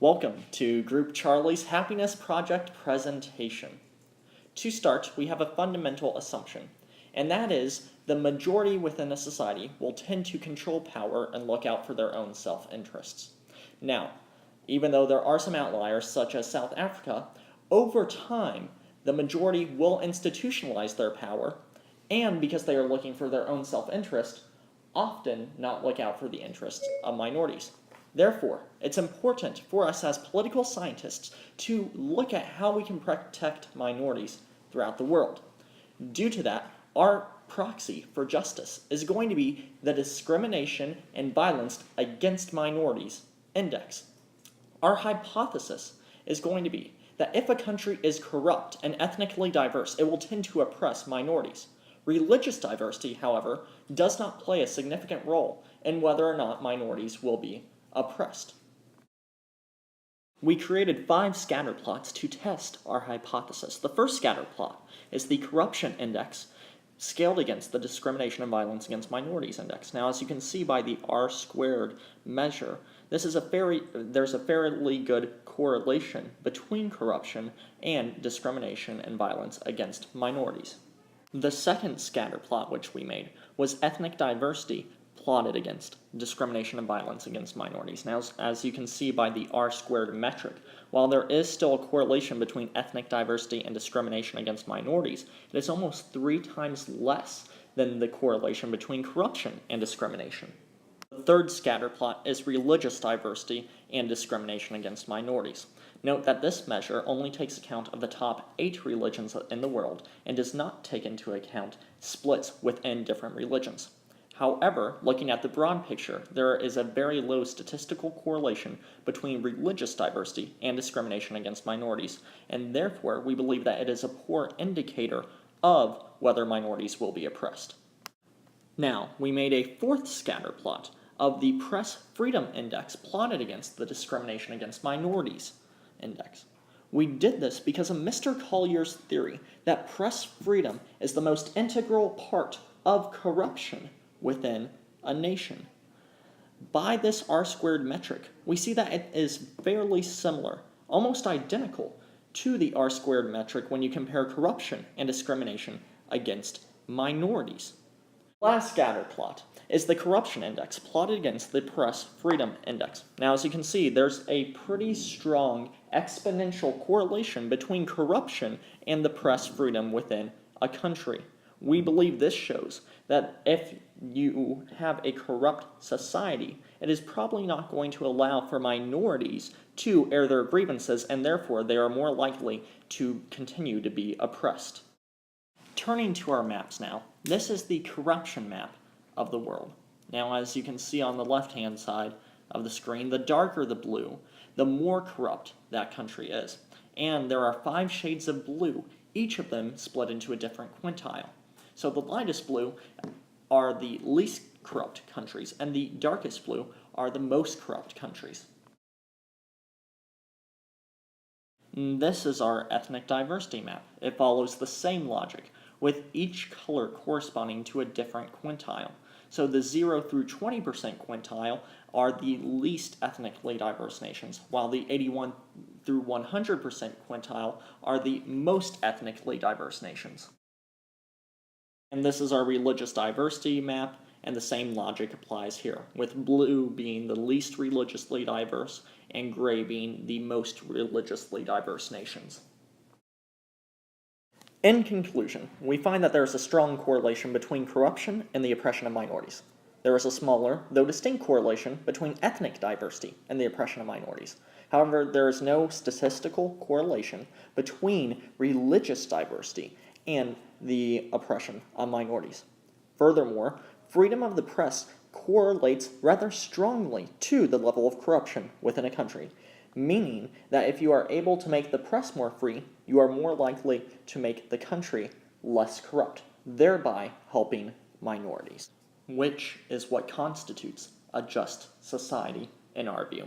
Welcome to Group Charlie's Happiness Project presentation. To start, we have a fundamental assumption, and that is the majority within a society will tend to control power and look out for their own self-interests. Now, even though there are some outliers, such as South Africa, over time, the majority will institutionalize their power, and because they are looking for their own self-interest, often not look out for the interests of minorities. Therefore, it's important for us as political scientists to look at how we can protect minorities throughout the world. Due to that, our proxy for justice is going to be the Discrimination and Violence Against Minorities Index. Our hypothesis is going to be that if a country is corrupt and ethnically diverse, it will tend to oppress minorities. Religious diversity, however, does not play a significant role in whether or not minorities will be oppressed. We created 5 scatter plots to test our hypothesis. The first scatter plot is the Corruption Index scaled against the Discrimination and Violence Against Minorities Index. Now, as you can see by the R-squared measure, there's a fairly good correlation between corruption and discrimination and violence against minorities. The second scatter plot which we made was ethnic diversity plotted against discrimination and violence against minorities. Now, as you can see by the R-squared metric, while there is still a correlation between ethnic diversity and discrimination against minorities, it is almost 3 times less than the correlation between corruption and discrimination. The third scatter plot is religious diversity and discrimination against minorities. Note that this measure only takes account of the top 8 religions in the world and does not take into account splits within different religions. However, looking at the broad picture, there is a very low statistical correlation between religious diversity and discrimination against minorities, and therefore we believe that it is a poor indicator of whether minorities will be oppressed. Now, we made a fourth scatter plot of the Press Freedom Index plotted against the Discrimination Against Minorities Index. We did this because of Mr. Collier's theory that press freedom is the most integral part of corruption within a nation. By this R-squared metric, we see that it is fairly similar, almost identical, to the R-squared metric when you compare corruption and discrimination against minorities. Last scatter plot is the Corruption Index plotted against the Press Freedom Index. Now, as you can see, there's a pretty strong exponential correlation between corruption and the press freedom within a country. We believe this shows that if you have a corrupt society, it is probably not going to allow for minorities to air their grievances, and therefore they are more likely to continue to be oppressed. Turning to our maps now, this is the corruption map of the world. Now, as you can see on the left-hand side of the screen, the darker the blue, the more corrupt that country is. And there are 5 shades of blue, each of them split into a different quintile. So the lightest blue are the least corrupt countries, and the darkest blue are the most corrupt countries. This is our ethnic diversity map. It follows the same logic, with each color corresponding to a different quintile. So the 0 through 20% quintile are the least ethnically diverse nations, while the 81 through 100% quintile are the most ethnically diverse nations. And this is our religious diversity map, and the same logic applies here, with blue being the least religiously diverse and gray being the most religiously diverse nations. In conclusion, we find that there is a strong correlation between corruption and the oppression of minorities. There is a smaller, though distinct correlation between ethnic diversity and the oppression of minorities. However, there is no statistical correlation between religious diversity and the oppression of minorities. Furthermore, freedom of the press correlates rather strongly to the level of corruption within a country, meaning that if you are able to make the press more free, you are more likely to make the country less corrupt, thereby helping minorities, which is what constitutes a just society in our view.